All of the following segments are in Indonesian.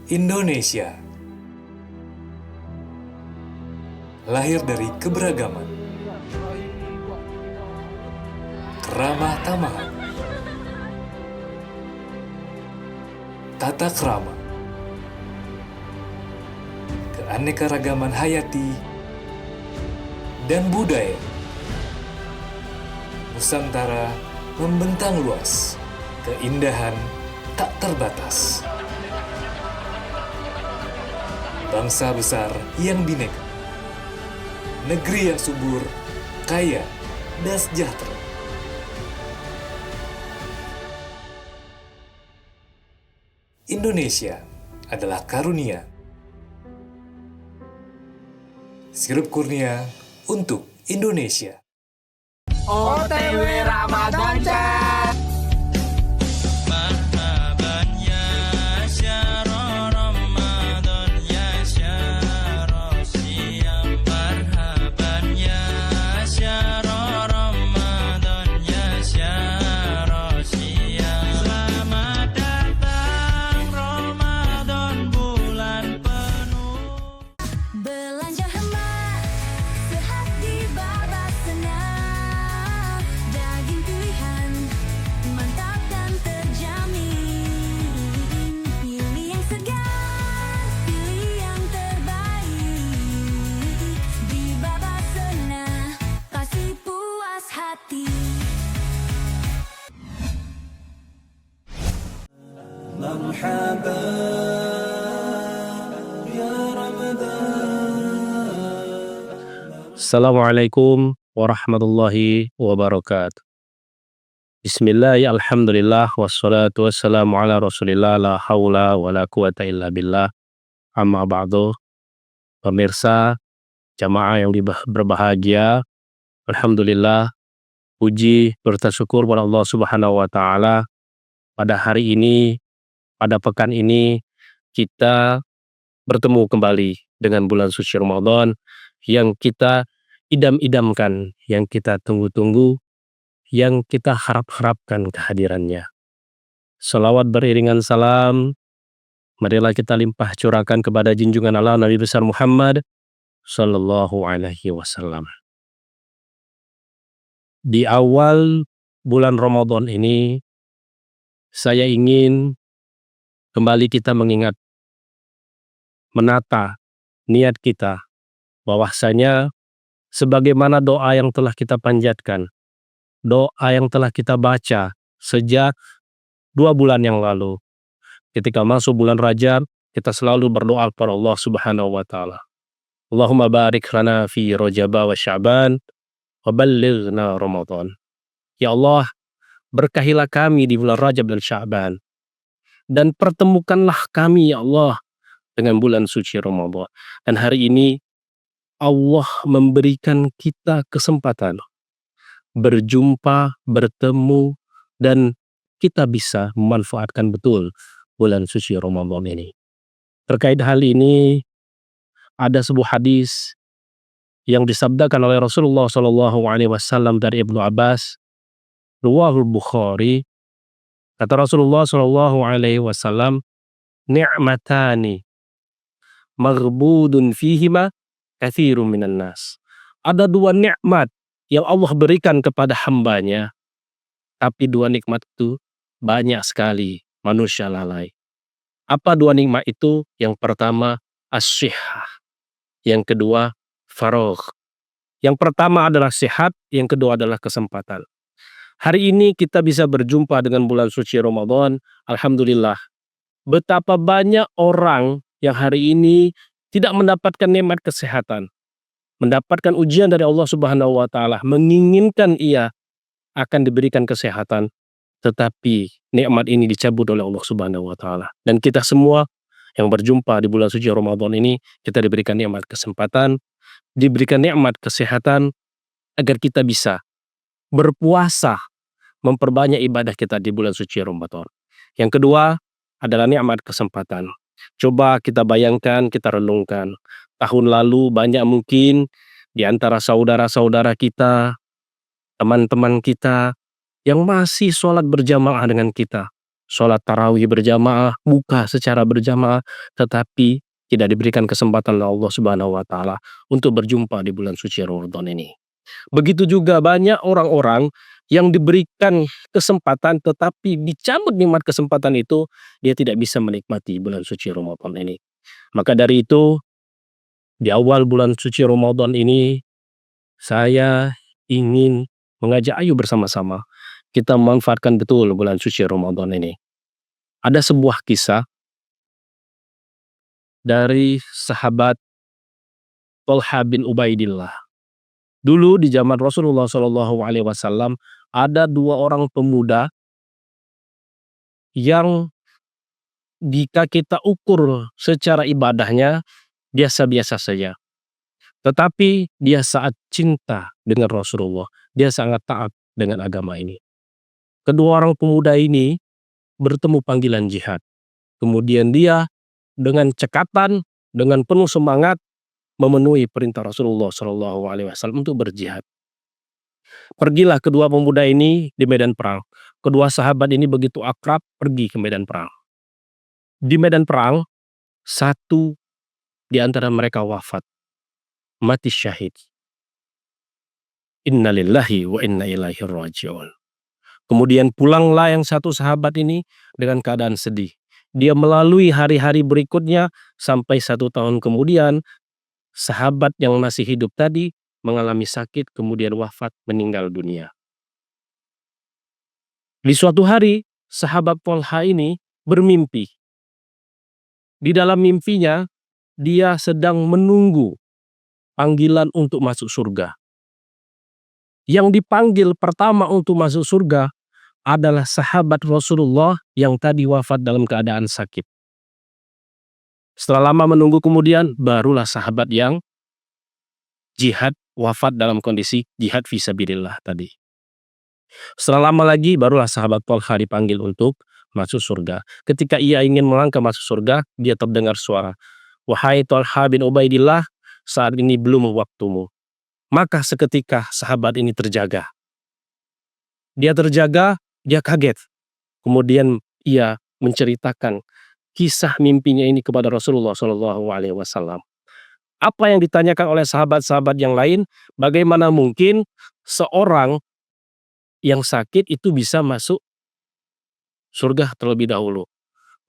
Indonesia lahir dari keberagaman, keramah tamahan, tata krama, keanekaragaman hayati, dan budaya. Nusantara membentang luas, keindahan tak terbatas. Bangsa besar yang bineka, negeri yang subur, kaya, dan sejahtera. Indonesia adalah karunia. Sirup kurnia untuk Indonesia. OTW Ramadan Chat. Marhaban ya syahra Ramadan ya syahra siyam. Marhaban ya syahra Ramadan ya syahra siyam. Selamat datang Ramadan, bulan penuh. Belanja hemat, sehat di babak senang. Daging pilihan, mantap dan terjamin. Pilih yang segar, pilih yang terbaik. Di babak senang, pasti puas hati. Assalamualaikum warahmatullahi wabarakatuh. Bismillah, alhamdulillah, wassalatu wassalamu ala rasulillah, la hawla wa la quwata illa billah, amma ba'du. Pemirsa, jamaah yang berbahagia, alhamdulillah, puji bersyukur kepada Allah subhanahu wa ta'ala. Pada hari ini, pada pekan ini, kita bertemu kembali dengan bulan suci Ramadan yang kita idam-idamkan, yang kita tunggu-tunggu, yang kita harap-harapkan kehadirannya. Salawat beriringan salam, marilah kita limpah curahkan kepada junjungan Allah Nabi besar Muhammad sallallahu alaihi wasallam. Di awal bulan Ramadan ini, saya ingin kembali kita mengingat, menata niat kita, bahwasanya sebagaimana doa yang telah kita panjatkan, doa yang telah kita baca sejak 2 bulan yang lalu. Ketika masuk bulan Rajab, kita selalu berdoa kepada Allah subhanahu wa ta'ala. Allahumma barik lana fi Rajab wa Sya'ban, wa ballighna Ramadan. Ya Allah, berkahilah kami di bulan Rajab dan Sya'ban, dan pertemukanlah kami ya Allah dengan bulan suci Ramadan. Dan hari ini Allah memberikan kita kesempatan berjumpa, bertemu, dan kita bisa memanfaatkan betul bulan suci Ramadan ini. Terkait hal ini, ada sebuah hadis yang disabdakan oleh Rasulullah SAW dari Ibnu Abbas, riwayat Bukhari. Kata Rasulullah SAW, ni'matani maghbudun fihima katsirun minan nas. Ada 2 nikmat yang Allah berikan kepada hambanya, tapi 2 nikmat itu banyak sekali manusia lalai. Apa 2 nikmat itu? Yang pertama as-sihhah, yang kedua faragh. Yang pertama adalah sehat, yang kedua adalah kesempatan. Hari ini kita bisa berjumpa dengan bulan suci Ramadan. Alhamdulillah, betapa banyak orang yang hari ini tidak mendapatkan nikmat kesehatan, mendapatkan ujian dari Allah subhanahu wa ta'ala, menginginkan ia akan diberikan kesehatan, tetapi nikmat ini dicabut oleh Allah subhanahu wa ta'ala. Dan kita semua yang berjumpa di bulan suci Ramadan ini, kita diberikan nikmat kesempatan, diberikan nikmat kesehatan, agar kita bisa berpuasa, memperbanyak ibadah kita di bulan suci Ramadan. Yang kedua adalah nikmat kesempatan. Coba kita bayangkan, kita renungkan. Tahun lalu banyak mungkin di antara saudara-saudara kita, teman-teman kita yang masih sholat berjamaah dengan kita. sholat tarawih berjamaah, buka secara berjamaah, tetapi tidak diberikan kesempatan oleh Allah Subhanahu wa taala untuk berjumpa di bulan suci Ramadan ini. Begitu juga banyak orang-orang yang diberikan kesempatan tetapi dicabut nikmat kesempatan itu, dia tidak bisa menikmati bulan suci Ramadan ini. Maka dari itu, di awal bulan suci Ramadan ini, saya ingin mengajak ayo bersama-sama kita memanfaatkan betul bulan suci Ramadan ini. Ada sebuah kisah dari sahabat Thalha bin Ubaidillah. Dulu di zaman Rasulullah Shallallahu Alaihi Wasallam ada dua orang pemuda yang jika kita ukur secara ibadahnya biasa-biasa saja. Tetapi dia saat cinta dengan Rasulullah, dia sangat taat dengan agama ini. Kedua orang pemuda ini bertemu panggilan jihad. Kemudian dia dengan cekatan, dengan penuh semangat memenuhi perintah Rasulullah Shallallahu Alaihi Wasallam untuk berjihad. Pergilah kedua pemuda ini di medan perang. Kedua sahabat ini begitu akrab pergi ke medan perang. Di medan perang, satu di antara mereka wafat, mati syahid. Inna lillahi wa inna ilaihi raji'un. Kemudian pulanglah yang satu sahabat ini dengan keadaan sedih. Dia melalui hari-hari berikutnya sampai 1 tahun kemudian, sahabat yang masih hidup tadi mengalami sakit kemudian wafat meninggal dunia. Di suatu hari, sahabat Thalha ini bermimpi. Di dalam mimpinya, dia sedang menunggu panggilan untuk masuk surga. Yang dipanggil pertama untuk masuk surga adalah sahabat Rasulullah yang tadi wafat dalam keadaan sakit. Setelah lama menunggu kemudian, barulah sahabat yang jihad wafat dalam kondisi jihad fisabilillah tadi. Setelah lama lagi, barulah sahabat Thalha dipanggil untuk masuk surga. Ketika ia ingin melangkah masuk surga, dia terdengar suara, "Wahai Thalha bin Ubaidillah, saat ini belum waktumu." Maka seketika sahabat ini terjaga. Dia terjaga, dia kaget. Kemudian ia menceritakan kisah mimpinya ini kepada Rasulullah Shallallahu Alaihi Wasallam. Apa yang ditanyakan oleh sahabat-sahabat yang lain? Bagaimana mungkin seorang yang sakit itu bisa masuk surga terlebih dahulu?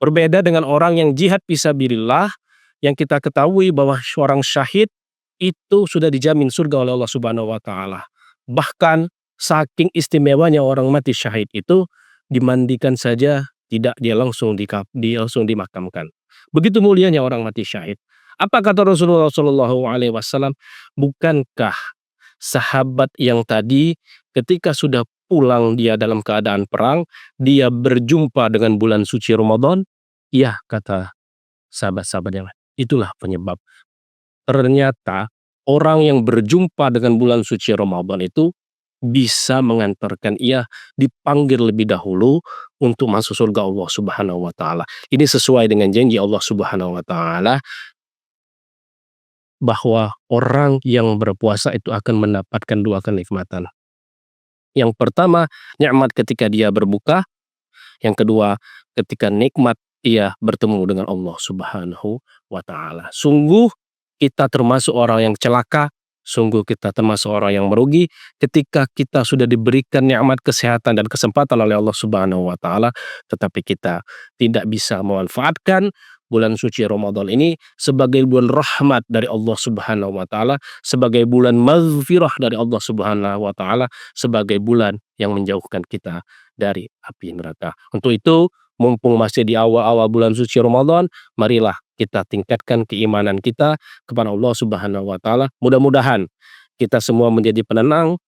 Berbeda dengan orang yang jihad fisabilillah, yang kita ketahui bahwa seorang syahid itu sudah dijamin surga oleh Allah Subhanahu wa taala. Bahkan saking istimewanya orang mati syahid itu, dimandikan saja tidak, dia langsung dimakamkan. Begitu mulianya orang mati syahid. Apa kata Rasulullah Shallallahu Alaihi Wasallam? Bukankah sahabat yang tadi ketika sudah pulang dia dalam keadaan perang, dia berjumpa dengan bulan suci Ramadan? Iya, kata sahabat-sahabat yang lain. Itulah penyebab. Ternyata orang yang berjumpa dengan bulan suci Ramadan itu bisa mengantarkan ia dipanggil lebih dahulu untuk masuk surga Allah Subhanahu wa taala. Ini sesuai dengan janji Allah Subhanahu wa taala bahwa orang yang berpuasa itu akan mendapatkan 2 kenikmatan. Yang pertama, nikmat ketika dia berbuka. Yang kedua, ketika nikmat ia bertemu dengan Allah Subhanahu wa taala. Sungguh kita termasuk orang yang celaka, sungguh kita termasuk orang yang merugi ketika kita sudah diberikan nikmat kesehatan dan kesempatan oleh Allah Subhanahu wa taala, tetapi kita tidak bisa memanfaatkan bulan suci Ramadan ini sebagai bulan rahmat dari Allah Subhanahu wa taala, sebagai bulan maghfirah dari Allah Subhanahu wa taala, sebagai bulan yang menjauhkan kita dari api neraka. Untuk itu, mumpung masih di awal-awal bulan suci Ramadan, marilah kita tingkatkan keimanan kita kepada Allah Subhanahu wa taala. Mudah-mudahan kita semua menjadi pemenang,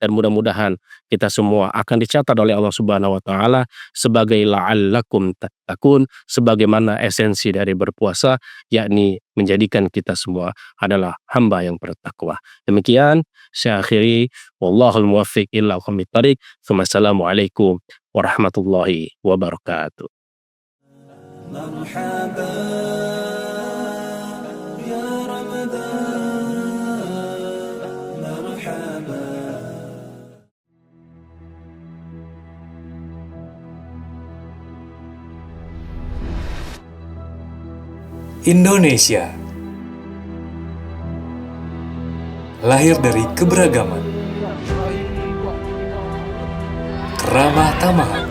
dan mudah-mudahan kita semua akan dicatat oleh Allah Subhanahu wa taala sebagai la'allakum tattaqun, sebagaimana esensi dari berpuasa, yakni menjadikan kita semua adalah hamba yang bertakwa. Demikian saya akhiri, wallahul muwaffiq ila aqwamit thariq. Wassalamualaikum warahmatullahi wabarakatuh. مرحبا يا رمضان مرحبا Indonesia lahir dari keberagaman, keramah tamahan,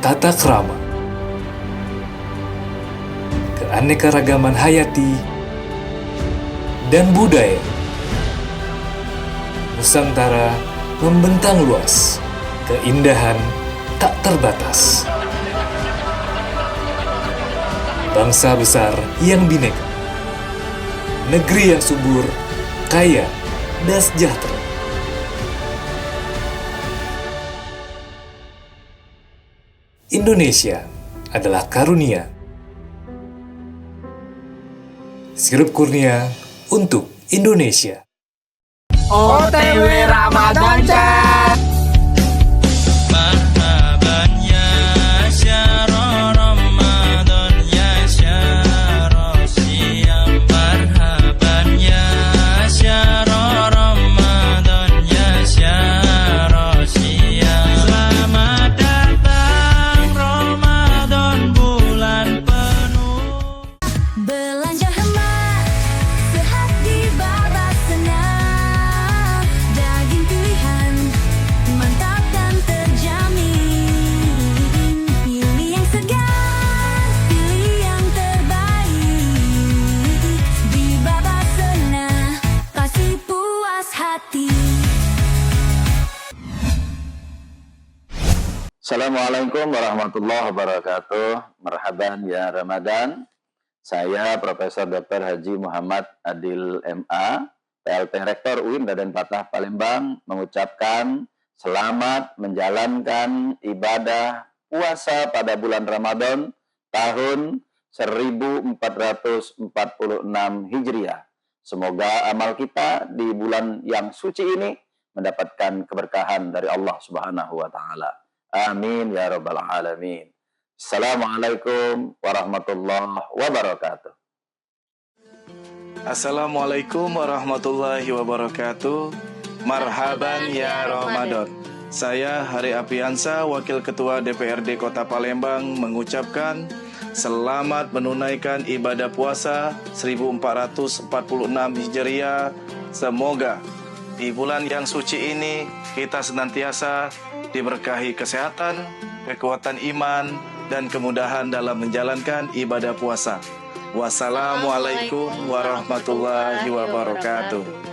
tata krama, keanekaragaman hayati, dan budaya. Nusantara membentang luas, keindahan tak terbatas. Bangsa besar yang bineka, negeri yang subur, kaya, dan sejahtera. Indonesia adalah karunia. Sirup kurnia untuk Indonesia. OTW Ramadan Chat. Marhaban ya syahra Ramadan ya syahra siyam. Marhaban ya syahra Ramadan ya syahra siyam. Selamat datang Ramadan, bulan penuh. Belanja hemat, sehat di babak senam. Daging pilihan, mantap dan terjamin. Pilih yang segar, pilih yang terbaik. Di babak senam, kasih puas hati. Assalamualaikum warahmatullahi wabarakatuh. Marhaban ya Ramadan. Saya Profesor Dr. Haji Muhammad Adil MA, PLT Rektor UIN Raden Patah Palembang, mengucapkan selamat menjalankan ibadah puasa pada bulan Ramadan tahun 1446 Hijriah. Semoga amal kita di bulan yang suci ini mendapatkan keberkahan dari Allah Subhanahu wa taala. Amin ya rabbal alamin. Assalamualaikum warahmatullahi wabarakatuh. Assalamualaikum warahmatullahi wabarakatuh. Marhaban ya Ramadan. Saya Hari Apiansa, Wakil Ketua DPRD Kota Palembang, mengucapkan selamat menunaikan ibadah puasa 1446 Hijriah. Semoga di bulan yang suci ini kita senantiasa diberkahi kesehatan, kekuatan iman, dan kemudahan dalam menjalankan ibadah puasa. Wassalamualaikum warahmatullahi wabarakatuh.